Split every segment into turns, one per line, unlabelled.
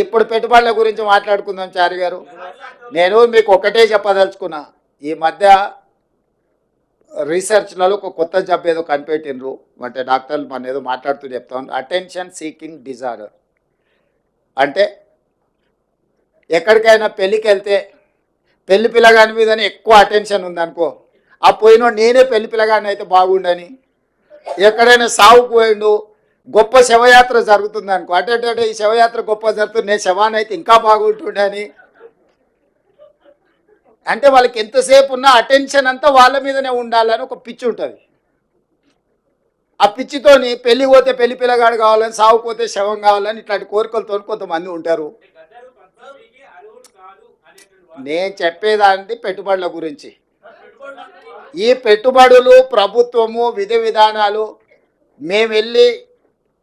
ఇప్పుడు పెట్టుబడుల గురించి మాట్లాడుకుందాం చారి గారు. నేను మీకు ఒకటే చెప్పదలుచుకున్నా, ఈ మధ్య రీసెర్చ్లలో ఒక కొత్త జబ్బు ఏదో కనిపెట్టిండ్రు, అంటే డాక్టర్లు మన ఏదో మాట్లాడుతూ చెప్తాను, అటెన్షన్ సీకింగ్ డిజార్డర్. అంటే ఎక్కడికైనా పెళ్ళికి వెళ్తే పెళ్లి పిల్లగాని మీదనే ఎక్కువ అటెన్షన్ ఉందనుకో, ఆ పోయినోడు నేనే పెళ్లి పిల్లగాని అయితే బాగుండని, ఎక్కడైనా సావుకు పోయిండు గొప్ప శవయాత్ర జరుగుతుంది అనుకో, అంటే ఈ శవయాత్ర గొప్ప జరుగుతుంది, నేను శవాన్ని అయితే ఇంకా బాగుంటుండని. అంటే వాళ్ళకి ఎంతసేపు ఉన్న అటెన్షన్ అంతా వాళ్ళ మీదనే ఉండాలని ఒక పిచ్చి ఉంటుంది. ఆ పిచ్చితోని పెళ్లి పోతే పెళ్లి పిల్లగాడు కావాలని, సావుపోతే శవం కావాలని ఇట్లాంటి కోరికలతో కొంతమంది ఉంటారు. నేను చెప్పేదాన్ని పెట్టుబడుల గురించి. ఈ పెట్టుబడులు ప్రభుత్వము విధి విధానాలు మేము వెళ్ళి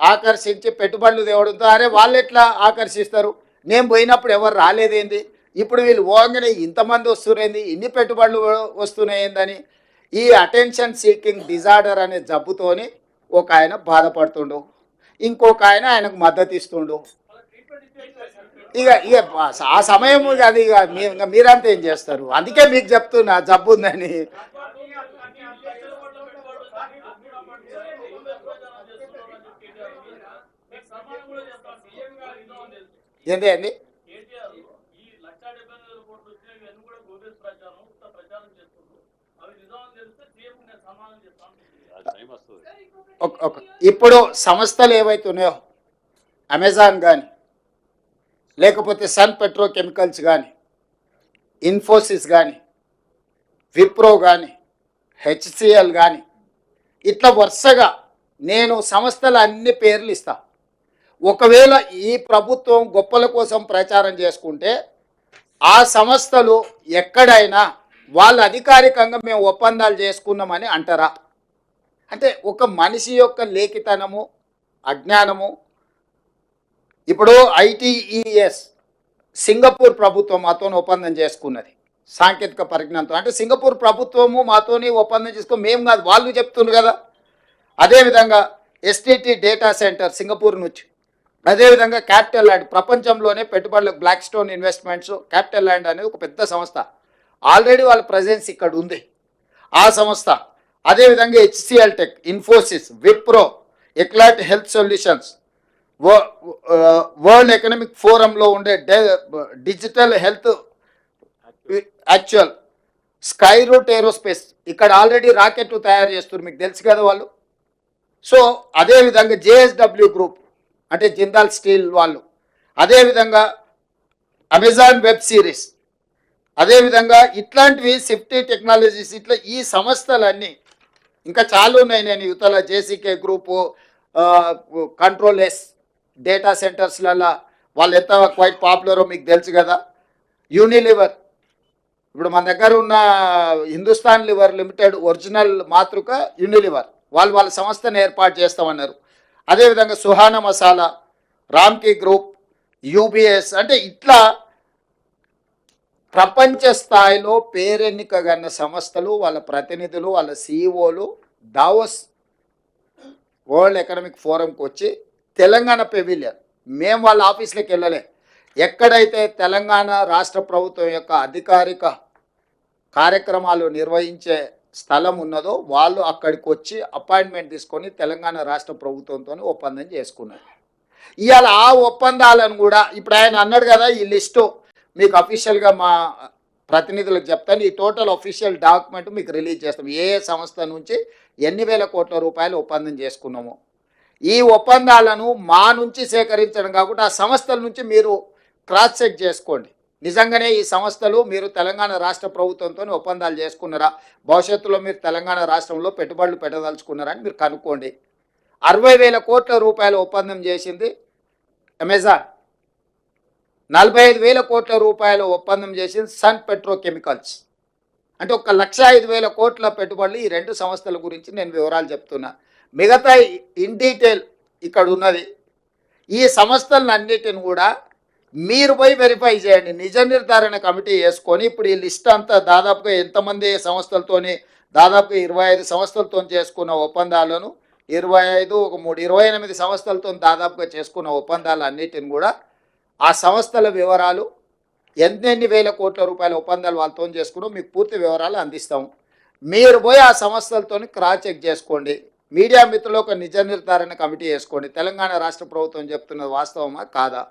ఆకర్షించి పెట్టుబడులు తేవడంతో, అరే వాళ్ళు ఎట్లా ఆకర్షిస్తారు, నేను పోయినప్పుడు ఎవరు రాలేదేంది, ఇప్పుడు వీళ్ళు పోగానే ఇంతమంది వస్తున్నాయింది, ఇన్ని పెట్టుబడులు వస్తున్నాయిందని ఈ అటెన్షన్ సీకింగ్ డిజార్డర్ అనే జబ్బుతోని ఒక ఆయన బాధపడుతుండు, ఇంకొక ఆయన ఆయనకు మద్దతు ఇస్తుండు. ఇక ఇక ఆ సమయం అది ఇక మీరంతా ఏం చేస్తారు, అందుకే మీకు చెప్తున్నా జబ్బు ఉందని. ఏంటి అండి ఇప్పుడు సంస్థలు ఏవైతే ఉన్నాయో, అమెజాన్ కానీ, లేకపోతే సన్ పెట్రోకెమికల్స్ కానీ, ఇన్ఫోసిస్ కానీ, విప్రో కానీ, హెచ్సిఎల్ కానీ, ఇట్లా వరుసగా నేను సంస్థల అన్ని పేర్లు ఇస్తా. ఒకవేళ ఈ ప్రభుత్వం గొప్పల కోసం ప్రచారం చేసుకుంటే ఆ సంస్థలు ఎక్కడైనా వాళ్ళు అధికారికంగా మేము ఒప్పందాలు చేసుకున్నామని అంటారా? అంటే ఒక మనిషి యొక్క లేఖితనము, అజ్ఞానము. ఇప్పుడు ఐటీఈఎస్ సింగపూర్ ప్రభుత్వం మాతో ఒప్పందం చేసుకున్నది సాంకేతిక పరిజ్ఞానంతో. అంటే సింగపూర్ ప్రభుత్వము మాతోని ఒప్పందం చేసుకుని మేము కాదు, వాళ్ళు చెప్తున్నారు కదా. అదేవిధంగా ఎస్టీటీ డేటా సెంటర్ సింగపూర్ నుంచి, అదేవిధంగా క్యాపిటల్ ల్యాండ్, ప్రపంచంలోనే పెట్టుబడులకు Blackstone investments, Capital Land అనేది ఒక పెద్ద సంస్థ, ఆల్రెడీ వాళ్ళ ప్రజెన్స్ ఇక్కడ ఉంది ఆ సంస్థ. అదేవిధంగా హెచ్సిఎల్ టెక్, ఇన్ఫోసిస్, విప్రో, ఎక్లాట్ హెల్త్ సొల్యూషన్స్, వరల్డ్ ఎకనామిక్ ఫోరంలో ఉండే digital health actual, Skyroot Aerospace, ఇక్కడ ఆల్రెడీ రాకెట్లు తయారు చేస్తున్నారు, మీకు తెలుసు కదా వాళ్ళు. సో అదేవిధంగా జేఎస్డబ్ల్యూ గ్రూప్ అంటే జిందాల్ స్టీల్ వాళ్ళు, అదేవిధంగా అమెజాన్ వెబ్ సిరీస్, అదేవిధంగా ఇట్లాంటివి సిఫ్టీ టెక్నాలజీస్, ఇట్లా ఈ సంస్థలన్నీ ఇంకా చాలా ఉన్నాయి. నేను యువతల జేసీకే గ్రూపు, కంట్రోల్ ఎస్ డేటా సెంటర్స్లలో వాళ్ళు ఎంత క్వైట్ పాపులరో మీకు తెలుసు కదా. యూనిలివర్, ఇప్పుడు మన దగ్గర ఉన్న హిందుస్థాన్ లివర్ లిమిటెడ్ ఒరిజినల్ మాతృక యూనిలివర్, వాళ్ళు వాళ్ళ సంస్థను ఏర్పాటు చేస్తామన్నారు. అదేవిధంగా సుహానా మసాలా, రామ్కీ గ్రూప్, యూబీఎస్, అంటే ఇట్లా ప్రపంచ స్థాయిలో పేరెన్నికగన్న సంస్థలు, వాళ్ళ ప్రతినిధులు, వాళ్ళ సిఇఓలు దావోస్ వరల్డ్ ఎకనామిక్ ఫోరంకి వచ్చి తెలంగాణ పెవిలియన్, మేము వాళ్ళ ఆఫీస్లోకి వెళ్ళలే, ఎక్కడైతే తెలంగాణ రాష్ట్ర ప్రభుత్వం యొక్క అధికారిక కార్యక్రమాలు నిర్వహించే స్థలం ఉన్నదో వాళ్ళు అక్కడికి వచ్చి అపాయింట్మెంట్ తీసుకొని తెలంగాణ రాష్ట్ర ప్రభుత్వంతో ఒప్పందం చేసుకున్నారు. ఇవాళ ఆ ఒప్పందాలను కూడా ఇప్పుడు ఆయన అన్నాడు కదా, ఈ లిస్టు మీకు అఫీషియల్గా మా ప్రతినిధులకు చెప్తాను, ఈ టోటల్ అఫీషియల్ డాక్యుమెంట్ మీకు రిలీజ్ చేస్తాం, ఏ సంస్థ నుంచి ఎన్ని వేల కోట్ల రూపాయలు ఒప్పందం చేసుకున్నామో. ఈ ఒప్పందాలను మా నుంచి సేకరించడం కాకుండా ఆ సంస్థల నుంచి మీరు క్రాస్ చెక్ చేసుకోండి, నిజంగానే ఈ సంస్థలు మీరు తెలంగాణ రాష్ట్ర ప్రభుత్వంతో ఒప్పందాలు చేసుకున్నారా, భవిష్యత్తులో మీరు తెలంగాణ రాష్ట్రంలో పెట్టుబడులు పెట్టదలుచుకున్నారా అని మీరు కనుక్కోండి. 60,000 కోట్ల రూపాయల ఒప్పందం చేసింది అమెజాన్, 45,000 కోట్ల రూపాయల ఒప్పందం చేసింది సన్ పెట్రోకెమికల్స్. అంటే 1,05,000 కోట్ల పెట్టుబడులు ఈ రెండు సంస్థల గురించి నేను వివరాలు చెప్తున్నా. మిగతా ఇన్ డీటెయిల్ ఇక్కడ ఉన్నది. ఈ సంస్థలన్నిటిని కూడా మీరు పోయి వెరిఫై చేయండి, నిజ నిర్ధారణ కమిటీ వేసుకొని. ఇప్పుడు ఈ లిస్ట్ అంతా దాదాపుగా ఎంతమంది సంస్థలతోని, దాదాపుగా 25 సంస్థలతో చేసుకున్న ఒప్పందాలను, 25 ఒక 3 28 సంస్థలతో దాదాపుగా చేసుకున్న ఒప్పందాలు అన్నిటిని కూడా ఆ సంస్థల వివరాలు, ఎన్నెన్ని వేల కోట్ల రూపాయల ఒప్పందాలు వాళ్ళతో చేసుకున్నాం, మీకు పూర్తి వివరాలు అందిస్తాం. మీరు పోయి ఆ సంస్థలతో క్రాస్ చెక్ చేసుకోండి. మీడియా మిత్రులు ఒక నిజ నిర్ధారణ కమిటీ వేసుకోండి. తెలంగాణ రాష్ట్ర ప్రభుత్వం చెప్తున్నది వాస్తవమా కాదా,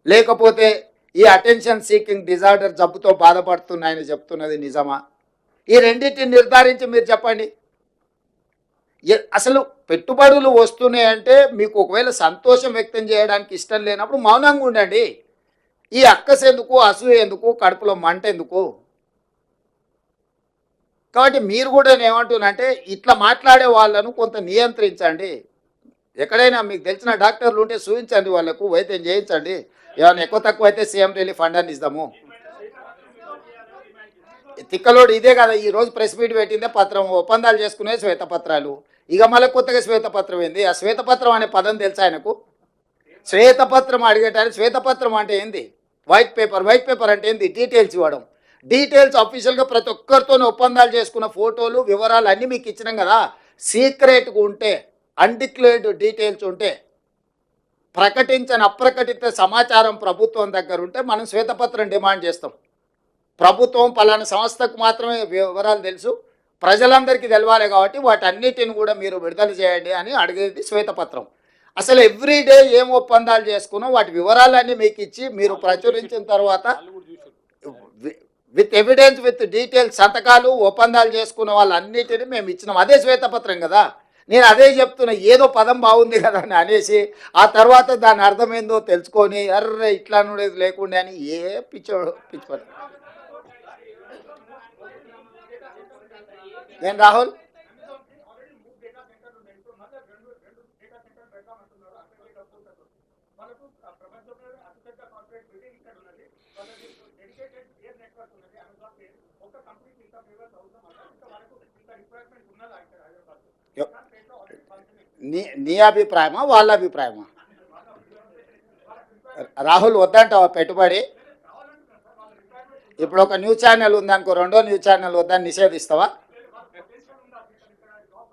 లేకపోతే ఈ అటెన్షన్ సీకింగ్ డిజార్డర్ జబ్బుతో బాధపడుతున్నాయని చెప్తున్నది నిజమా, ఈ రెండింటిని నిర్ధారించి మీరు చెప్పండి. అసలు పెట్టుబడులు వస్తున్నాయంటే మీకు ఒకవేళ సంతోషం వ్యక్తం చేయడానికి ఇష్టం లేనప్పుడు మౌనంగా ఉండండి. ఈ అక్కస ఎందుకు, అసూయ ఎందుకు, కడుపులో మంట ఎందుకు? కాబట్టి మీరు కూడా ఏమంటున్నానంటే ఇట్లా మాట్లాడే వాళ్ళను కొంత నియంత్రించండి. ఎక్కడైనా మీకు తెలిసిన డాక్టర్లు ఉంటే చూపించండి, వాళ్ళకు వైద్యం చేయించండి. ఏమైనా ఎక్కువ తక్కువ అయితే సీఎం రిలీఫ్ ఫండ్ అని ఇద్దాము. తిక్కలోడు ఇదే కదా ఈరోజు ప్రెస్ మీట్ పెట్టిందే పత్రం, ఒప్పందాలు చేసుకునే శ్వేతపత్రాలు. ఇక మళ్ళీ కొత్తగా శ్వేతపత్రం ఏంది? ఆ శ్వేతపత్రం అనే పదం తెలుసా ఆయనకు? శ్వేతపత్రం అడిగేటానికి శ్వేతపత్రం అంటే ఏంది? White paper. వైట్ పేపర్ అంటే ఏంది? డీటెయిల్స్ ఇవ్వడం. డీటెయిల్స్ అఫీషియల్గా ప్రతి ఒక్కరితో ఒప్పందాలు చేసుకున్న ఫోటోలు వివరాలు అన్నీ మీకు ఇచ్చినాం కదా. సీక్రెట్గా ఉంటే, అన్డిక్లేర్డ్ డీటెయిల్స్ ఉంటే, ప్రకటించని అప్రకటిత సమాచారం ప్రభుత్వం దగ్గర ఉంటే మనం శ్వేతపత్రం డిమాండ్ చేస్తాం. ప్రభుత్వం పలానా సంస్థకు మాత్రమే వివరాలు తెలుసు, ప్రజలందరికీ తెలవాలి కాబట్టి వాటన్నిటిని కూడా మీరు విడుదల చేయండి అని అడిగేది శ్వేతపత్రం. అసలు ఎవ్రీడే ఏం ఒప్పందాలు చేసుకున్నాం వాటి వివరాలన్నీ మీకు ఇచ్చి మీరు ప్రచురించిన తర్వాత విత్ ఎవిడెన్స్, విత్ డీటెయిల్స్, సంతకాలు, ఒప్పందాలు చేసుకున్న వాళ్ళన్నిటిని మేము ఇచ్చినాం. అదే శ్వేతపత్రం కదా. నేను అదే చెప్తున్నా, ఏదో పదం బాగుంది కదా అని అనేసి ఆ తర్వాత దాని అర్థమైందో తెలుసుకొని అర్రే ఇట్లా అనేది లేకుండా అని ఏ పిచ్చిపడ. నేను రాహుల్ నీ అభిప్రాయమా వాళ్ళ అభిప్రాయమా? రాహుల్ వద్దంటావా పెట్టుబడి? ఇప్పుడు ఒక న్యూస్ ఛానల్ ఉందనుకో, రెండో న్యూస్ ఛానల్ వద్దని నిషేధిస్తావా?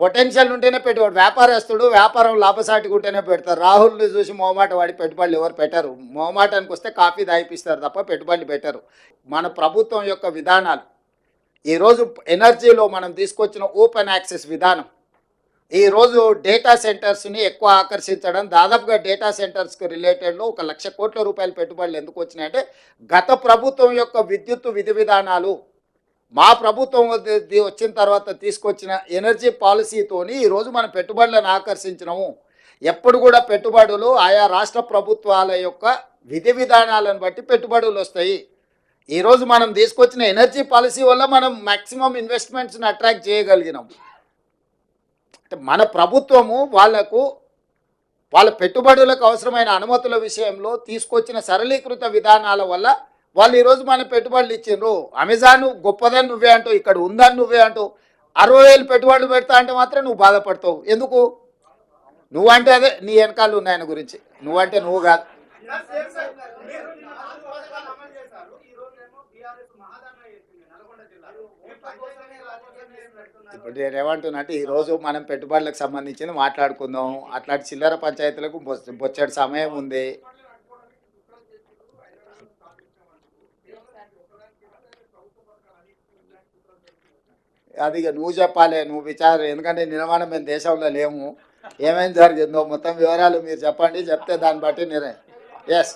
పొటెన్షియల్ ఉంటేనే పెట్టుబడి. వ్యాపారస్తుడు వ్యాపారం లాభసాటిగా ఉంటేనే పెడతారు. రాహుల్ని చూసి మొహమాట వాడి పెట్టుబడులు ఎవరు పెట్టరు. మొహమాటానికి వస్తే కాఫీ దాయిపిస్తారు తప్ప పెట్టుబడులు పెట్టరు. మన ప్రభుత్వం యొక్క విధానాలు ఈరోజు ఎనర్జీలో మనం తీసుకొచ్చిన ఓపెన్ యాక్సెస్ విధానం ఈరోజు డేటా సెంటర్స్ని ఎక్కువ ఆకర్షించడం. దాదాపుగా డేటా సెంటర్స్కి రిలేటెడ్లో 1,00,000 కోట్ల రూపాయల పెట్టుబడులు ఎందుకు వచ్చినాయంటే గత ప్రభుత్వం యొక్క విద్యుత్ విధి విధానాలు, మా ప్రభుత్వం వచ్చిన తర్వాత తీసుకొచ్చిన ఎనర్జీ పాలసీతోని ఈరోజు మనం పెట్టుబడులను ఆకర్షించినాము. ఎప్పుడు కూడా పెట్టుబడులు ఆయా రాష్ట్ర ప్రభుత్వాల యొక్క విధి విధానాలను బట్టి పెట్టుబడులు వస్తాయి. ఈరోజు మనం తీసుకొచ్చిన ఎనర్జీ పాలసీ వల్ల మనం మ్యాక్సిమం ఇన్వెస్ట్మెంట్స్ని అట్రాక్ట్ చేయగలిగినాం. అంటే మన ప్రభుత్వము వాళ్ళ పెట్టుబడులకు అవసరమైన అనుమతుల విషయంలో తీసుకొచ్చిన సరళీకృత విధానాల వల్ల వాళ్ళు ఈరోజు మన పెట్టుబడులు ఇచ్చిండ్రు. అమెజాన్ గొప్పదని నువ్వే అంటావు, ఇక్కడ ఉందని నువ్వే అంటావు. 60,000 పెట్టుబడులు పెడతా అంటే మాత్రం నువ్వు బాధపడతావు ఎందుకు? నువ్వంటే అదే నీ వెనకాల ఉన్న ఆయన గురించి, నువ్వంటే నువ్వు కాదు. ఇప్పుడు నేను ఏమంటున్నా అంటే ఈరోజు మనం పెట్టుబడులకు సంబంధించింది మాట్లాడుకుందాం. అట్లాంటి చిల్లర పంచాయతీలకు బొచ్చడి సమయం ఉంది. అది ఇక నువ్వు చెప్పాలి, నువ్వు విచారం. ఎందుకంటే నిర్మాణం మేము దేశంలో లేము, ఏమేమి జరిగిందో మొత్తం వివరాలు మీరు చెప్పండి. చెప్తే దాన్ని బట్టి నేను ఎస్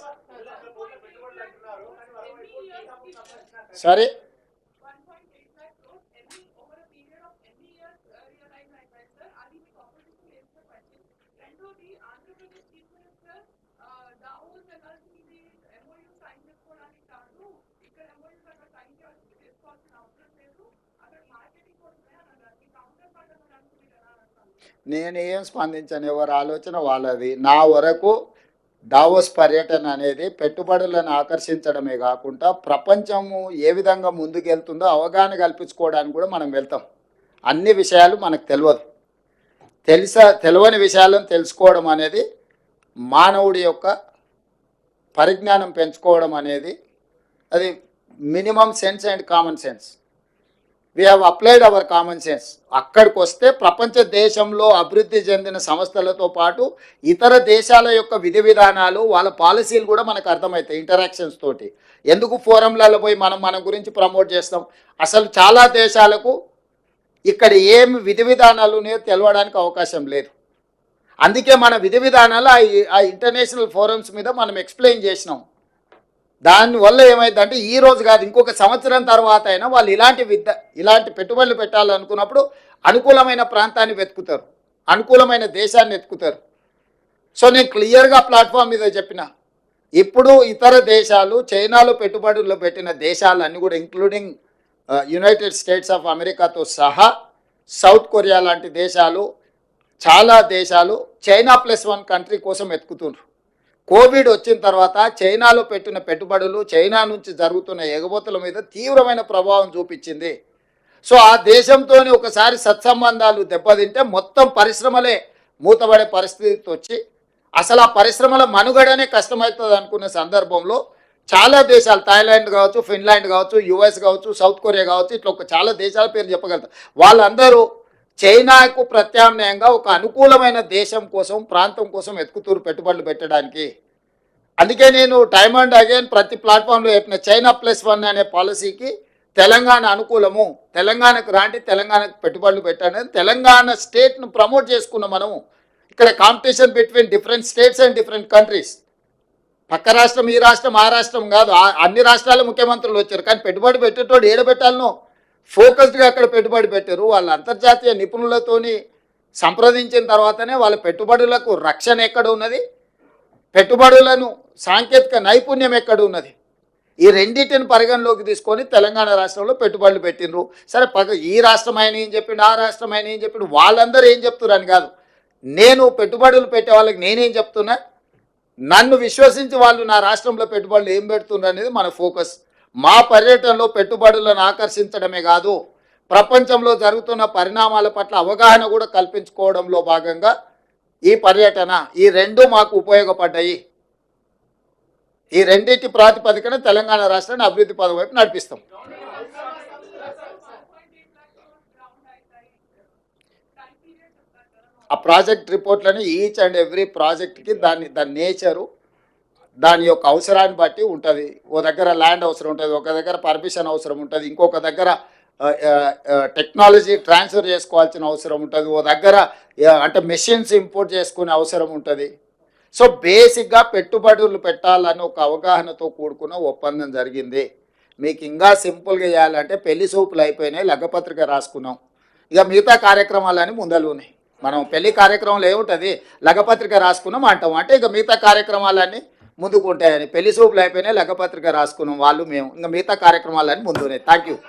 సారీ నేను ఏం స్పందించను, ఎవరి ఆలోచన వాళ్ళది. నా వరకు దావోస్ పర్యటన అనేది పెట్టుబడులను ఆకర్షించడమే కాకుండా ప్రపంచము ఏ విధంగా ముందుకెళ్తుందో అవగాహన కల్పించుకోవడానికి కూడా మనం వెళ్తాం. అన్ని విషయాలు మనకు తెలియని విషయాలను తెలుసుకోవడం అనేది మానవుడి యొక్క పరిజ్ఞానం పెంచుకోవడం అనేది అది minimum sense and common sense. We have applied our common sense. అక్కడికి వస్తే ప్రపంచ దేశంలో అభివృద్ధి చెందిన సంస్థలతో పాటు ఇతర దేశాల యొక్క విధి విధానాలు వాళ్ళ పాలసీలు కూడా మనకు అర్థమవుతాయి ఇంటరాక్షన్స్ తోటి. ఎందుకు ఫోరంలలో పోయి మన గురించి ప్రమోట్ చేస్తాం? అసలు చాలా దేశాలకు ఇక్కడ ఏమి విధి విధానాలు ఉన్నాయో తెలవడానికి అవకాశం లేదు. అందుకే మన విధి విధానాలు ఆ ఇంటర్నేషనల్ ఫోరమ్స్ మీద మనం ఎక్స్ప్లెయిన్ చేసినాం. దానివల్ల ఏమైందంటే ఈ రోజు కాదు, ఇంకొక సంవత్సరం తర్వాత అయినా వాళ్ళు ఇలాంటి పెట్టుబడులు పెట్టాలనుకున్నప్పుడు అనుకూలమైన ప్రాంతాన్ని వెతుకుతారు, అనుకూలమైన దేశాన్ని వెతుకుతారు. సో నేను క్లియర్గా ప్లాట్ఫామ్ మీద చెప్పిన, ఇప్పుడు ఇతర దేశాలు చైనాలో పెట్టుబడులు పెట్టిన దేశాలన్నీ కూడా ఇంక్లూడింగ్ యునైటెడ్ స్టేట్స్ ఆఫ్ అమెరికాతో సహా సౌత్ కొరియా లాంటి దేశాలు, చాలా దేశాలు చైనా +1 కంట్రీ కోసం వెతుకుతున్నారు. కోవిడ్ వచ్చిన తర్వాత చైనాలో పెట్టిన పెట్టుబడులు చైనా నుంచి జరుగుతున్న ఎగబోతుల మీద తీవ్రమైన ప్రభావం చూపించింది. సో ఆ దేశంతో ఒకసారి సత్సంబంధాలు దెబ్బతింటే మొత్తం పరిశ్రమలే మూతపడే పరిస్థితి వచ్చి అసలు ఆ పరిశ్రమల మనుగడనే కష్టమవుతుంది అనుకున్న సందర్భంలో చాలా దేశాలు, థాయిలాండ్ కావచ్చు, ఫిన్లాండ్ కావచ్చు, యుఎస్ కావచ్చు, సౌత్ కొరియా కావచ్చు, ఇట్లా చాలా దేశాల పేరు చెప్పగలుగుతారు. వాళ్ళందరూ చైనాకు ప్రత్యామ్నాయంగా ఒక అనుకూలమైన దేశం కోసం, ప్రాంతం కోసం వెతుకుతూరు పెట్టుబడులు పెట్టడానికి. అందుకే నేను టైమ్ అండ్ అగైన్ ప్రతి ప్లాట్ఫామ్లో చెప్పిన చైనా +1 అనే పాలసీకి తెలంగాణ అనుకూలము, తెలంగాణకు రాండి, తెలంగాణకు పెట్టుబడులు పెట్టండి. తెలంగాణ స్టేట్ను ప్రమోట్ చేసుకున్నాం మనము. ఇక్కడ competition between different states and different countries. పక్క రాష్ట్రం, ఈ రాష్ట్రం, ఆ రాష్ట్రం కాదు, అన్ని రాష్ట్రాల ముఖ్యమంత్రులు వచ్చారు. కానీ పెట్టుబడి పెట్టేటోడు ఏడబెట్టాలను ఫోకస్డ్గా అక్కడ పెట్టుబడి పెట్టారు. వాళ్ళ అంతర్జాతీయ నిపుణులతోని సంప్రదించిన తర్వాతనే వాళ్ళ పెట్టుబడులకు రక్షణ ఎక్కడ ఉన్నది, పెట్టుబడులను సాంకేతిక నైపుణ్యం ఎక్కడ ఉన్నది, ఈ రెండింటిని పరిగణలోకి తీసుకొని తెలంగాణ రాష్ట్రంలో పెట్టుబడులు పెట్టినరు. సరే ఈ రాష్ట్రం ఆయన ఏం చెప్పిండు, ఆ రాష్ట్రం ఆయన ఏం చెప్పిండు, వాళ్ళందరూ ఏం చెప్తున్నారు కాదు, నేను పెట్టుబడులు పెట్టే వాళ్ళకి నేనేం చెప్తున్నా, నన్ను విశ్వసించి వాళ్ళు నా రాష్ట్రంలో పెట్టుబడులు ఏం పెడుతున్నారు అనేది మన ఫోకస్. మా పర్యటనలో పెట్టుబడులను ఆకర్షించడమే కాదు, ప్రపంచంలో జరుగుతున్న పరిణామాల పట్ల అవగాహన కూడా కల్పించుకోవడంలో భాగంగా ఈ పర్యటన, ఈ రెండు మాకు ఉపయోగపడ్డాయి. ఈ రెండింటి ప్రాతిపదికన తెలంగాణ రాష్ట్రాన్ని అభివృద్ధి పదం వైపు నడిపిస్తాం. ఆ ప్రాజెక్ట్ రిపోర్ట్లని ఈచ్ అండ్ ఎవ్రీ ప్రాజెక్ట్కి దాని నేచరు, దాని యొక్క అవసరాన్ని బట్టి ఉంటుంది. ఓ దగ్గర ల్యాండ్ అవసరం ఉంటుంది, ఒక దగ్గర పర్మిషన్ అవసరం ఉంటుంది, ఇంకొక దగ్గర టెక్నాలజీ ట్రాన్స్ఫర్ చేసుకోవాల్సిన అవసరం ఉంటుంది, ఓ దగ్గర అంటే మెషిన్స్ ఇంపోర్ట్ చేసుకునే అవసరం ఉంటుంది. సో బేసిక్గా పెట్టుబడులు పెట్టాలని ఒక అవగాహనతో కూడుకున్న ఒప్పందం జరిగింది. మీకు ఇంకా సింపుల్గా చేయాలంటే పెళ్లి సూపులు అయిపోయినాయి, లగ్గపత్రిక రాసుకున్నాం, ఇక మిగతా కార్యక్రమాలని ముందలు ఉన్నాయి. మనం పెళ్లి కార్యక్రమంలో ఏముంటుంది, లగ్గపత్రిక రాసుకున్నాం అంటాం, అంటే ఇక మిగతా కార్యక్రమాలన్నీ ముందుకు ఉంటాయని. పెళ్లి సూపులు అయిపోయినాయి, లగ్గపత్రిక రాసుకున్నాం వాళ్ళు మేము, ఇంకా మిగతా కార్యక్రమాలన్నీ ముందున్నాయి. Thank you.